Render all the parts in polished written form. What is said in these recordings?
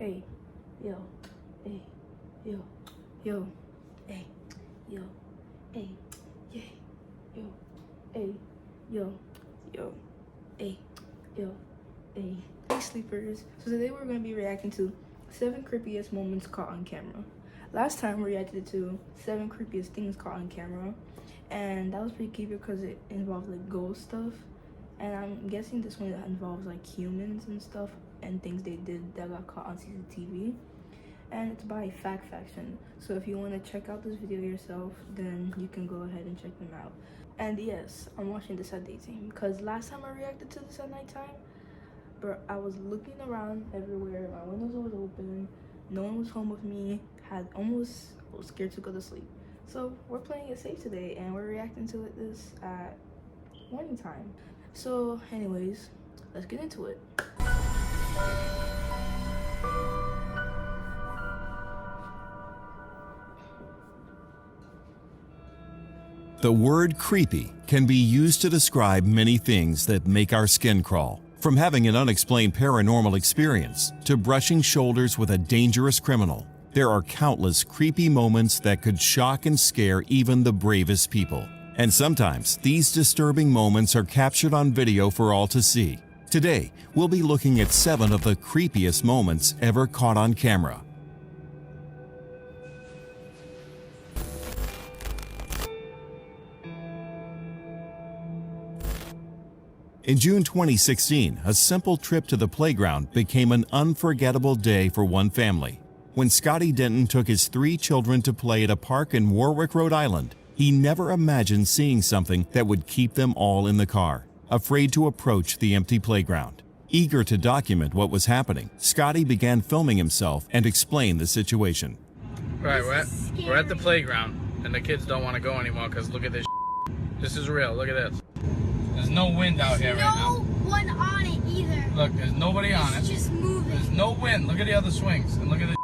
hey, yo, hey, yo, yo, hey, yo, hey, yeah, yo, hey, yo, yo, hey, yo, hey. Hey sleepers, so today we're going to be reacting to 7 creepiest moments caught on camera. Last time we reacted to 7 creepiest things caught on camera, and that was pretty creepy because it involved like ghost stuff, and I'm guessing this one involves like humans and stuff and things they did that got caught on CCTV, and it's by Fact Faction. So if you want to check out this video yourself, then you can go ahead and check them out. And yes, I'm watching this at daytime because last time I reacted to this at nighttime, but I was looking around everywhere, my windows was open, no one was home with me, was scared to go to sleep. So we're playing it safe today and we're reacting to this at morning time. So anyways, let's get into it. The word creepy can be used to describe many things that make our skin crawl. From having an unexplained paranormal experience to brushing shoulders with a dangerous criminal, there are countless creepy moments that could shock and scare even the bravest people. And sometimes these disturbing moments are captured on video for all to see. Today, we'll be looking at 7 of the creepiest moments ever caught on camera. In June 2016, a simple trip to the playground became an unforgettable day for one family. When Scotty Denton took his 3 children to play at a park in Warwick, Rhode Island, he never imagined seeing something that would keep them all in the car, afraid to approach the empty playground. Eager to document what was happening, Scotty began filming himself and explained the situation. Right, we're at the playground, and the kids don't want to go anymore because look at this. This is real. Look at this. There's no wind out here right now. No one on it either. Look, there's nobody on it. It's just moving. There's no wind. Look at the other swings, and look at this.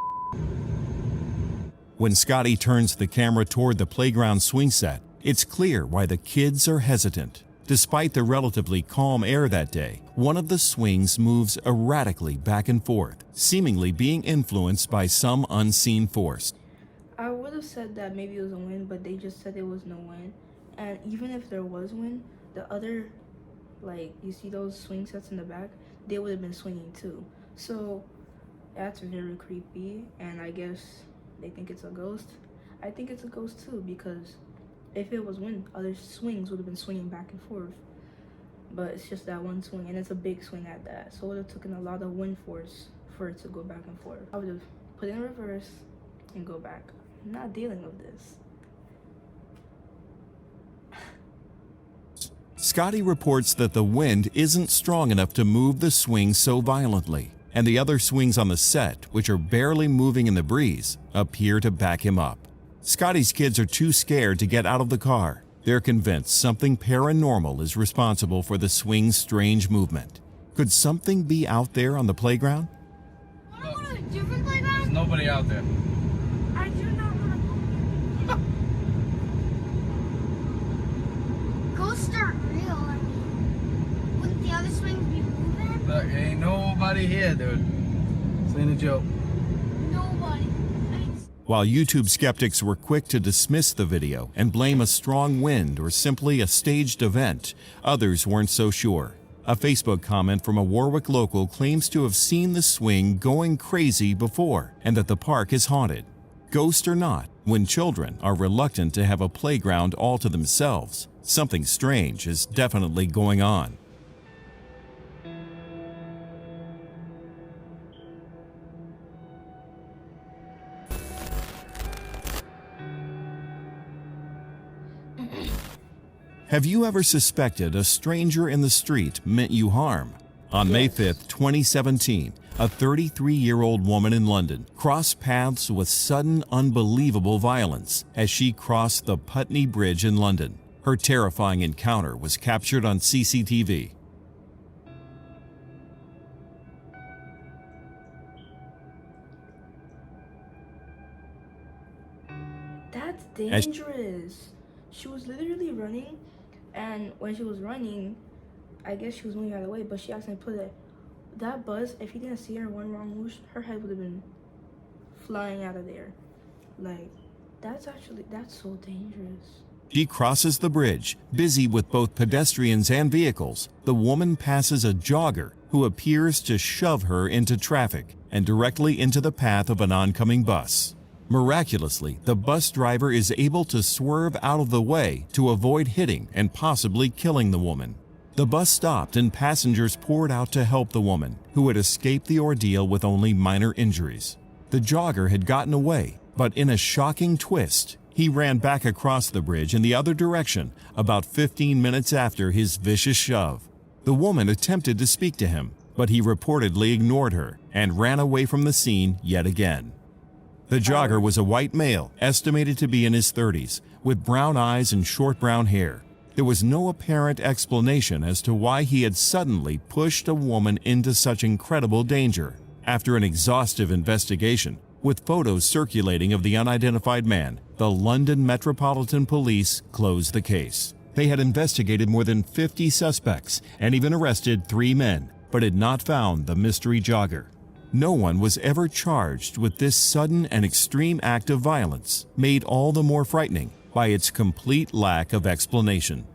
When Scotty turns the camera toward the playground swing set, it's clear why the kids are hesitant. Despite the relatively calm air that day, one of the swings moves erratically back and forth, seemingly being influenced by some unseen force. I would have said that maybe it was a wind, but they just said there was no wind. And even if there was wind, the other, like, you see those swing sets in the back, they would have been swinging too. So that's very creepy, and I guess they think it's a ghost. I think it's a ghost too, because if it was wind, other swings would have been swinging back and forth. But it's just that one swing, and it's a big swing at that. So it would have taken a lot of wind force for it to go back and forth. I would have put it in reverse and go back. I'm not dealing with this. Scotty reports that the wind isn't strong enough to move the swing so violently, and the other swings on the set, which are barely moving in the breeze, appear to back him up. Scotty's kids are too scared to get out of the car. They're convinced something paranormal is responsible for the swing's strange movement. Could something be out there on the playground? Want to go to a different playground? There's nobody out there. I do not want to go. Ghosts aren't real. I mean, wouldn't the other swings be moving? Look, ain't nobody here, dude. This ain't a joke. Nobody. While YouTube skeptics were quick to dismiss the video and blame a strong wind or simply a staged event, others weren't so sure. A Facebook comment from a Warwick local claims to have seen the swing going crazy before and that the park is haunted. Ghost or not, when children are reluctant to have a playground all to themselves, something strange is definitely going on. Have you ever suspected a stranger in the street meant you harm? On May 5th, 2017, a 33-year-old woman in London crossed paths with sudden, unbelievable violence as she crossed the Putney Bridge in London. Her terrifying encounter was captured on CCTV. That's dangerous. She was literally running, and when she was running, I guess she was moving out of the way, but she accidentally put that bus, if he didn't see her one wrong move, her head would have been flying out of there. Like, that's so dangerous. She crosses the bridge, busy with both pedestrians and vehicles. The woman passes a jogger who appears to shove her into traffic and directly into the path of an oncoming bus. Miraculously, the bus driver is able to swerve out of the way to avoid hitting and possibly killing the woman. The bus stopped and passengers poured out to help the woman, who had escaped the ordeal with only minor injuries. The jogger had gotten away, but in a shocking twist, he ran back across the bridge in the other direction about 15 minutes after his vicious shove. The woman attempted to speak to him, but he reportedly ignored her and ran away from the scene yet again. The jogger was a white male, estimated to be in his 30s, with brown eyes and short brown hair. There was no apparent explanation as to why he had suddenly pushed a woman into such incredible danger. After an exhaustive investigation, with photos circulating of the unidentified man, the London Metropolitan Police closed the case. They had investigated more than 50 suspects and even arrested 3 men, but had not found the mystery jogger. No one was ever charged with this sudden and extreme act of violence, made all the more frightening by its complete lack of explanation.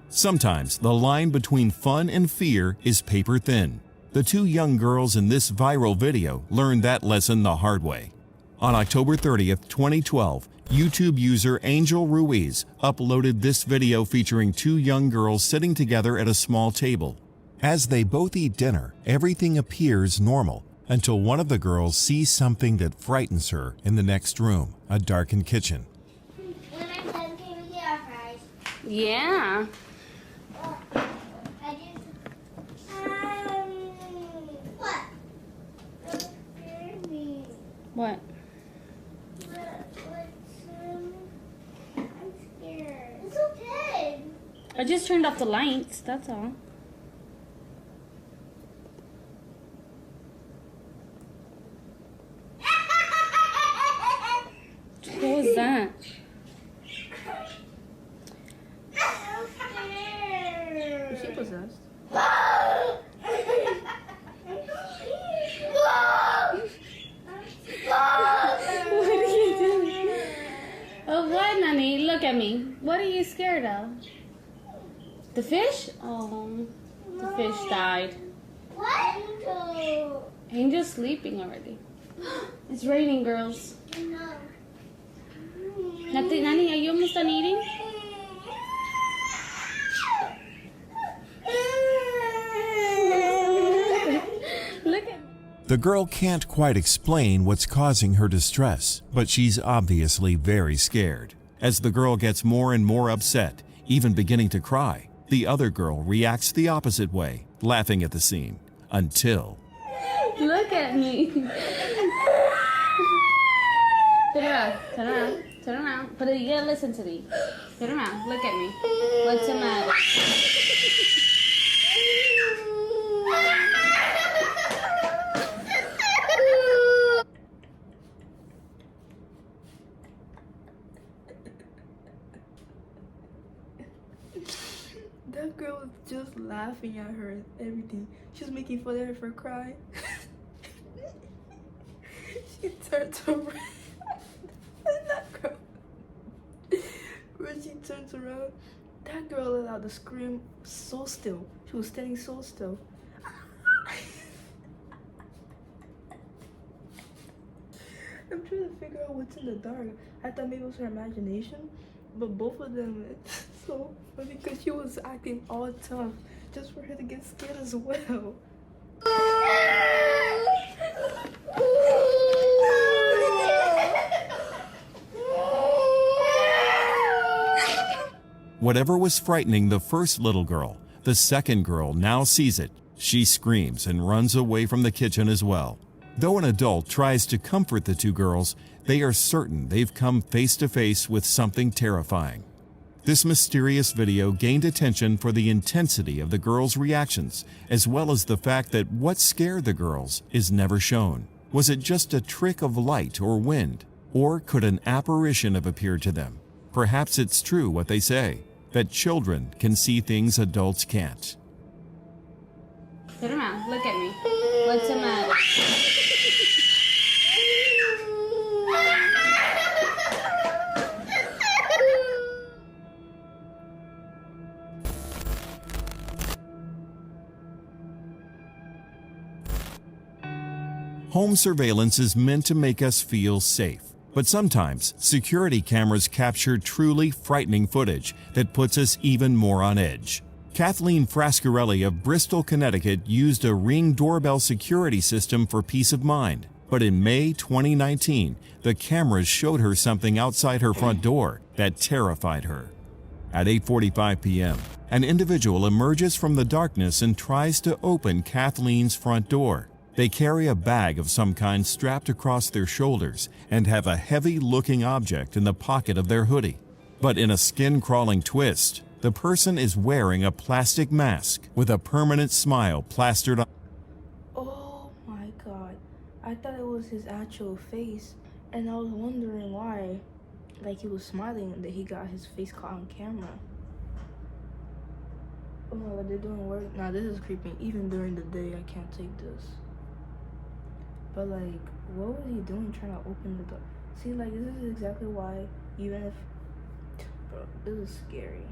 Sometimes the line between fun and fear is paper thin. The 2 young girls in this viral video learned that lesson the hard way. On October 30th, 2012, YouTube user Angel Ruiz uploaded this video featuring 2 young girls sitting together at a small table. As they both eat dinner, everything appears normal until one of the girls sees something that frightens her in the next room, a darkened kitchen. When I'm done, can we get our fries? Yeah. I just, what? Don't scare me. What? I'm scared. It's okay. I just turned off the lights, that's all. What was that? I'm scared. Is she possessed? What are you doing? Oh, what, Nani? Look at me. What are you scared of? The fish? Oh, the fish died. What? Angel's sleeping already. It's raining, girls. No. Nani, are you almost done eating? Look at me. The girl can't quite explain what's causing her distress, but she's obviously very scared. As the girl gets more and more upset, even beginning to cry, the other girl reacts the opposite way, laughing at the scene, until... Look at me. Turn around. Turn around. Turn around. But you gotta listen to me. Turn around. Look at me. What's the matter? That girl was just laughing at her and everything. She was making fun of her for crying. She turns around. And that girl, when she turns around, that girl let out the scream so still. She was standing so still. I'm trying to figure out what's in the dark. I thought maybe it was her imagination, but both of them, it's so funny because she was acting all tough just for her to get scared as well. Whatever was frightening the first little girl, the second girl now sees it. She screams and runs away from the kitchen as well. Though an adult tries to comfort the 2 girls, they are certain they've come face to face with something terrifying. This mysterious video gained attention for the intensity of the girls' reactions, as well as the fact that what scared the girls is never shown. Was it just a trick of light or wind? Or could an apparition have appeared to them? Perhaps it's true what they say, that children can see things adults can't. Turn around. Look at me. What's the matter? Home surveillance is meant to make us feel safe, but sometimes security cameras capture truly frightening footage that puts us even more on edge. Kathleen Frascarelli of Bristol, Connecticut used a Ring doorbell security system for peace of mind, but in May 2019, the cameras showed her something outside her front door that terrified her. At 8:45 p.m., an individual emerges from the darkness and tries to open Kathleen's front door. They carry a bag of some kind strapped across their shoulders and have a heavy-looking object in the pocket of their hoodie. But in a skin-crawling twist, the person is wearing a plastic mask with a permanent smile plastered on. Oh my god. I thought it was his actual face, and I was wondering why. Like he was smiling and that he got his face caught on camera. Oh my god, they're doing work. Nah, this is creepy. Even during the day, I can't take this. But like, what was he doing trying to open the door? See, like, this is exactly why, even if, bro, this is scary.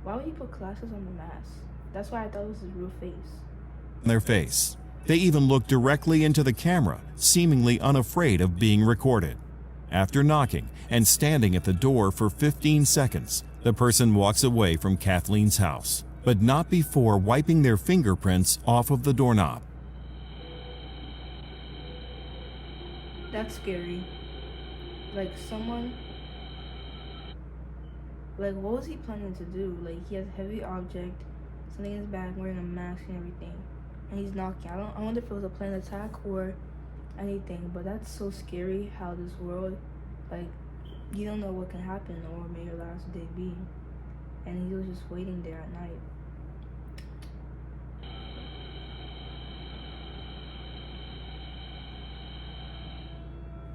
Why would you put glasses on the mask? That's why I thought it was his real face. Their face. They even look directly into the camera, seemingly unafraid of being recorded. After knocking and standing at the door for 15 seconds, the person walks away from Kathleen's house, but not before wiping their fingerprints off of the doorknob. That's scary. Like, someone, like, what was he planning to do? Like, he has a heavy object, something in his bag, wearing a mask and everything, and he's knocking. I wonder if it was a planned attack or anything, but that's so scary how this world, like, you don't know what can happen or may your last day be. And he was just waiting there at night.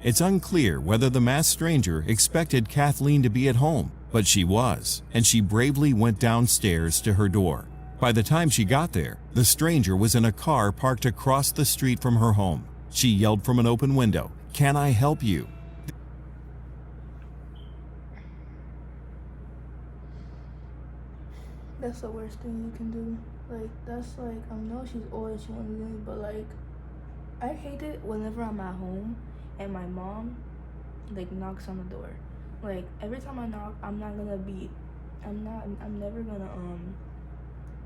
It's unclear whether the masked stranger expected Kathleen to be at home, but she was, and she bravely went downstairs to her door. By the time she got there, the stranger was in a car parked across the street from her home. She yelled from an open window, "Can I help you?" That's the worst thing you can do. Like, that's like, I know she's old and she wants to do it, but like, I hate it whenever I'm at home and my mom, like, knocks on the door. Like, every time I knock, I'm never gonna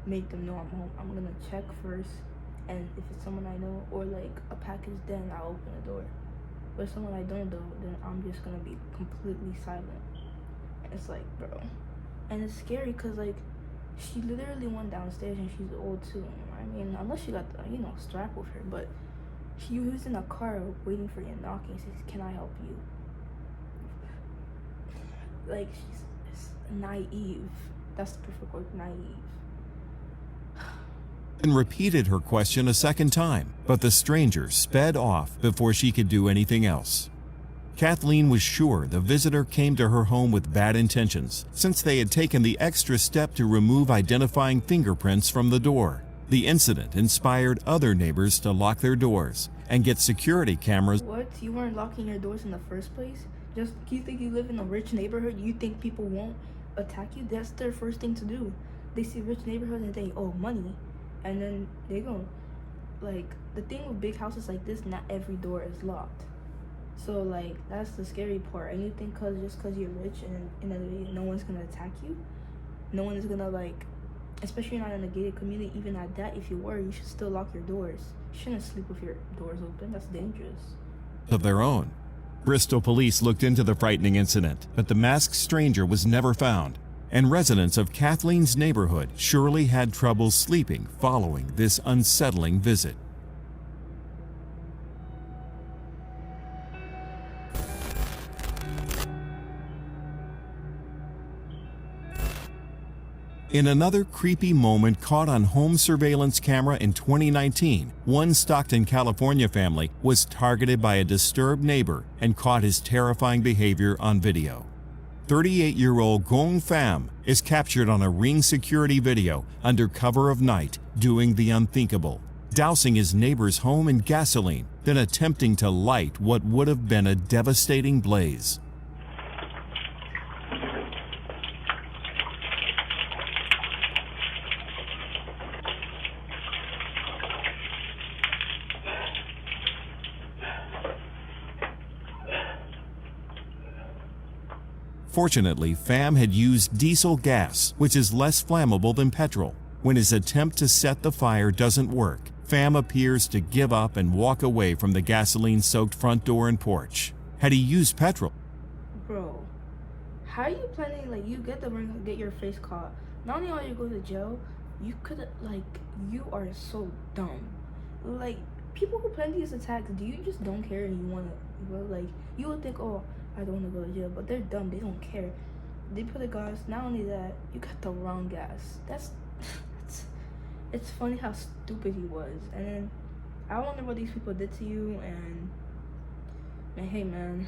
make them know I'm home. I'm gonna check first, and if it's someone I know or like a package, then I'll open the door. But if someone I don't know, then I'm just gonna be completely silent. It's like, bro, and it's scary because like, she literally went downstairs and she's old too. I mean, unless she got the, strap with her, but she was in a car waiting for you knocking. Says, "Can I help you?" Like, she's naive. That's the perfect word, naive. And repeated her question a second time, but the stranger sped off before she could do anything else. Kathleen was sure the visitor came to her home with bad intentions, since they had taken the extra step to remove identifying fingerprints from the door. The incident inspired other neighbors to lock their doors and get security cameras. What? You weren't locking your doors in the first place? Just, you think you live in a rich neighborhood? You think people won't attack you? That's their first thing to do. They see rich neighborhood and they, oh, money. And then they go. Like, the thing with big houses like this, not every door is locked. So, like, that's the scary part. And you think just cause you're rich and no one's gonna attack you? No one is gonna, like, especially not in a gated community, even at that, if you were, you should still lock your doors. You shouldn't sleep with your doors open. That's dangerous. Of their own. Bristol police looked into the frightening incident, but the masked stranger was never found, and residents of Kathleen's neighborhood surely had trouble sleeping following this unsettling visit. In another creepy moment caught on home surveillance camera in 2019, one Stockton, California family was targeted by a disturbed neighbor and caught his terrifying behavior on video. 38-year-old Gong Pham is captured on a Ring security video under cover of night doing the unthinkable, dousing his neighbor's home in gasoline, then attempting to light what would have been a devastating blaze. Fortunately, Pham had used diesel gas, which is less flammable than petrol. When his attempt to set the fire doesn't work, Pham appears to give up and walk away from the gasoline-soaked front door and porch. Had he used petrol? Bro, how are you planning, like, you get the ring, get your face caught. Not only are you go to jail, you could, like, you are so dumb. Like, people who plan these attacks, do you just don't care and you want to, like, you would think, oh, I don't want to go to jail, but they're dumb. They don't care. They put the gas. Not only that, you got the wrong gas. It's funny how stupid he was. And then I wonder what these people did to you. And hey, man,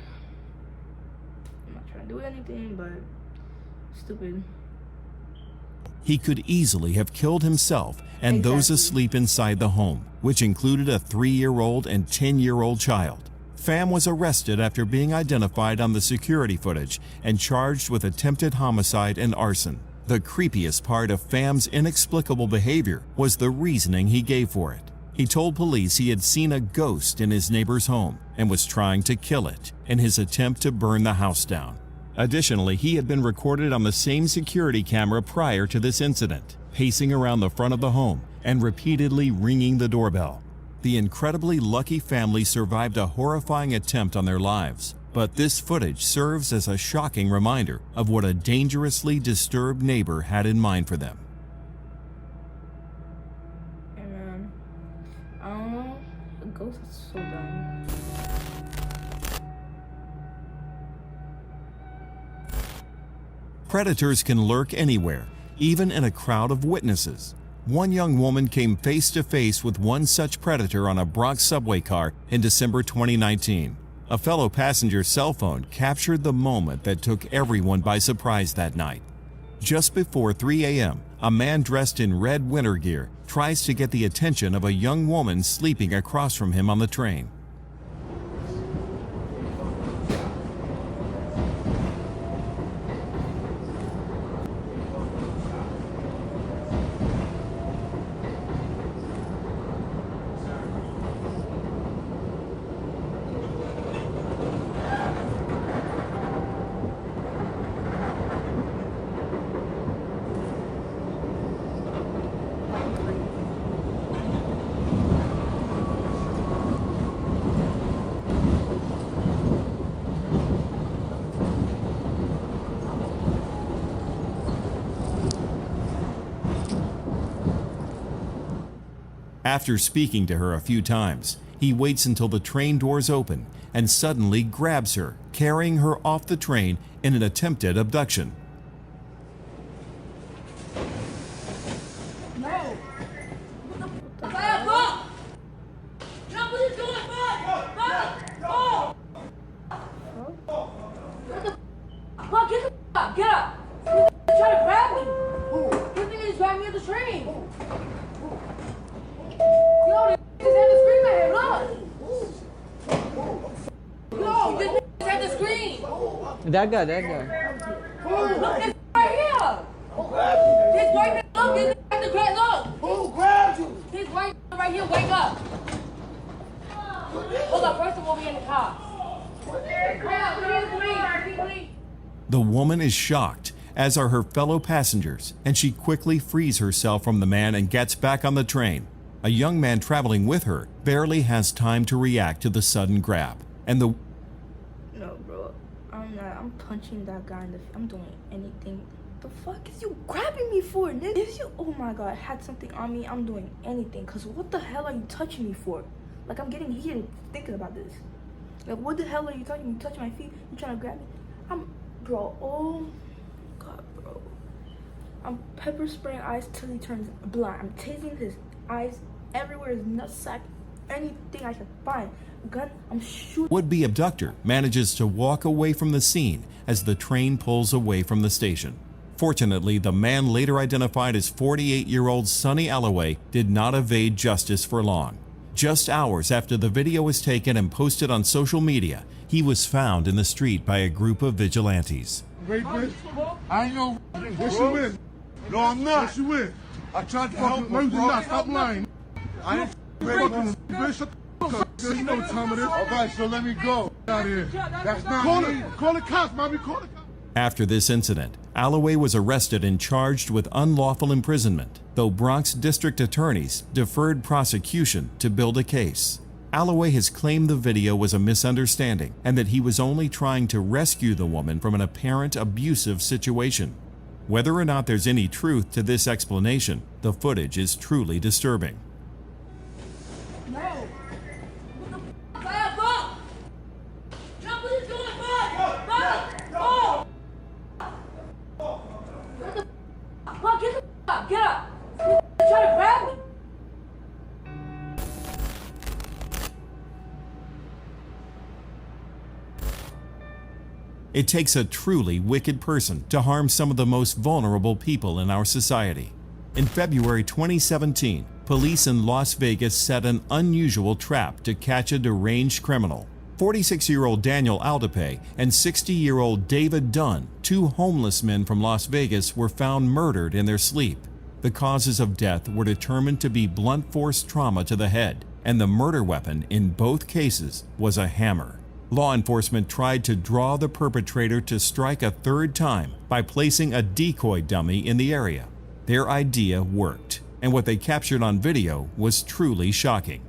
I'm not trying to do anything, but stupid. He could easily have killed himself and those asleep inside the home, which included a 3-year-old and 10-year-old child. Pham was arrested after being identified on the security footage and charged with attempted homicide and arson. The creepiest part of Pham's inexplicable behavior was the reasoning he gave for it. He told police he had seen a ghost in his neighbor's home and was trying to kill it in his attempt to burn the house down. Additionally, he had been recorded on the same security camera prior to this incident, pacing around the front of the home and repeatedly ringing the doorbell. The incredibly lucky family survived a horrifying attempt on their lives, but this footage serves as a shocking reminder of what a dangerously disturbed neighbor had in mind for them. Hey, man, I don't know, the ghost is so dumb. Predators can lurk anywhere, even in a crowd of witnesses. One young woman came face to face with one such predator on a Bronx subway car in December 2019. A fellow passenger's cell phone captured the moment that took everyone by surprise that night. Just before 3 a.m., a man dressed in red winter gear tries to get the attention of a young woman sleeping across from him on the train. After speaking to her a few times, he waits until the train doors open and suddenly grabs her, carrying her off the train in an attempted abduction. No! Get up! You're trying to grab me! You think he's grabbing me at the train? Yo, this had the screen right here, look! Yo, this had the screen! That guy. Look, this right here! This right here, look, this had the grab, look! Who grabbed you? This right here, wake up! Hold up, first of all, we in the car. Please. The woman is shocked, as are her fellow passengers, and she quickly frees herself from the man and gets back on the train. A young man traveling with her barely has time to react to the sudden grab, and the... No, bro, I'm punching that guy in the face. I'm doing anything. The fuck is you grabbing me for, nigga? If you, oh my god, had something on me, I'm doing anything. Cause what the hell are you touching me for? Like, I'm getting heated thinking about this. Like, what the hell are you touching me? You touching my feet? You trying to grab me? Bro, oh god, bro. I'm pepper spraying eyes till he turns blind. I'm tasing his eyes everywhere, his nutsack, anything I can find. Gun, I'm shooting. Would-be abductor manages to walk away from the scene as the train pulls away from the station. Fortunately, the man later identified as 48-year-old Sonny Alloway did not evade justice for long. Just hours after the video was taken and posted on social media, he was found in the street by a group of vigilantes. Wait, bitch. I ain't no. Yes, you is. No, I'm not. Yes, you is. I tried to help him. No, you did not. Stop lying. I ain't fucking bitch. Shut the fuck up. You know what time it is. All right, so let me go. Out here. That's not me. Call the cops, mommy. Call the cops. After this incident, Alloway was arrested and charged with unlawful imprisonment, though Bronx district attorneys deferred prosecution to build a case. Alloway has claimed the video was a misunderstanding and that he was only trying to rescue the woman from an apparent abusive situation. Whether or not there's any truth to this explanation, the footage is truly disturbing. No. What the f***? Go! Jump, what are you doing? Go! What the f***? Go, get the f*** up! Get up! You trying to grab me? It takes a truly wicked person to harm some of the most vulnerable people in our society. In February 2017, police in Las Vegas set an unusual trap to catch a deranged criminal. 46-year-old Daniel Aldape and 60-year-old David Dunn, two homeless men from Las Vegas, were found murdered in their sleep. The causes of death were determined to be blunt force trauma to the head, and the murder weapon in both cases was a hammer. Law enforcement tried to draw the perpetrator to strike a third time by placing a decoy dummy in the area. Their idea worked, and what they captured on video was truly shocking.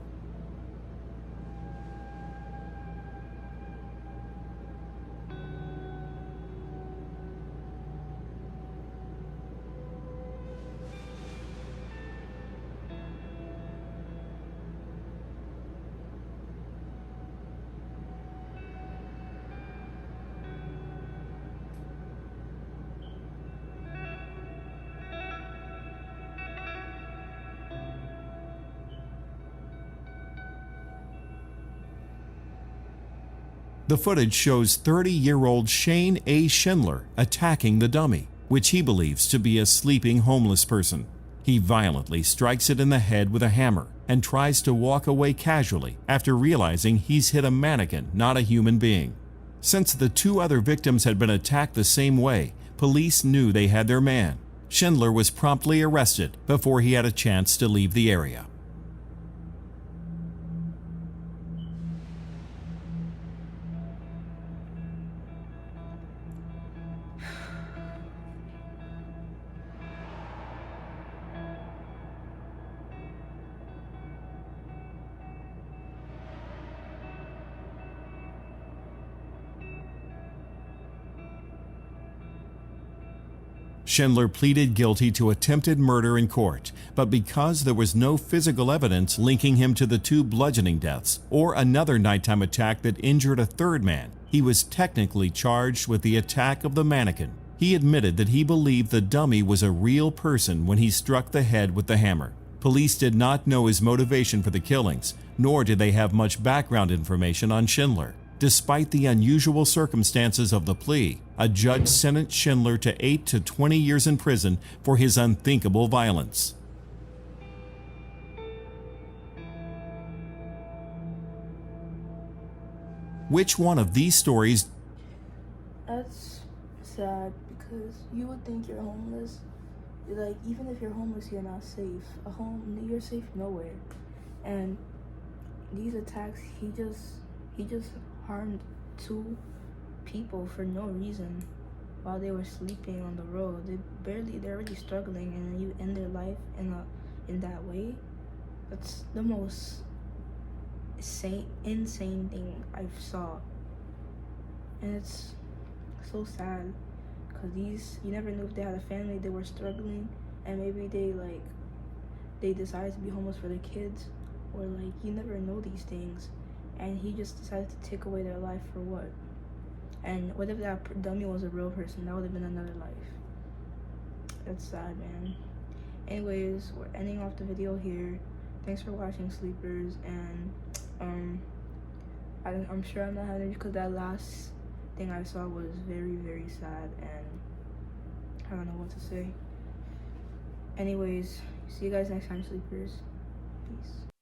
The footage shows 30-year-old Shane A. Schindler attacking the dummy, which he believes to be a sleeping homeless person. He violently strikes it in the head with a hammer and tries to walk away casually after realizing he's hit a mannequin, not a human being. Since the two other victims had been attacked the same way, police knew they had their man. Schindler was promptly arrested before he had a chance to leave the area. Schindler pleaded guilty to attempted murder in court, but because there was no physical evidence linking him to the two bludgeoning deaths or another nighttime attack that injured a third man, he was technically charged with the attack of the mannequin. He admitted that he believed the dummy was a real person when he struck the head with the hammer. Police did not know his motivation for the killings, nor did they have much background information on Schindler. Despite the unusual circumstances of the plea, a judge sentenced Schindler to 8 to 20 years in prison for his unthinkable violence. Which one of these stories? That's sad because you would think you're homeless. Like, even if you're homeless, you're not safe. You're safe nowhere. And these attacks, he just harmed two people for no reason while they were sleeping on the road. They're already struggling, and then you end their life in that way. That's the most insane thing I've saw. And it's so sad because you never knew if they had a family, they were struggling, and maybe they decided to be homeless for their kids, or you never know these things. And he just decided to take away their life for what? And what if that dummy was a real person? That would have been another life. That's sad, man. Anyways, we're ending off the video here. Thanks for watching, sleepers, and I'm sure I'm not having it because that last thing I saw was very, very sad, and I don't know what to say. Anyways, see you guys next time, sleepers. Peace.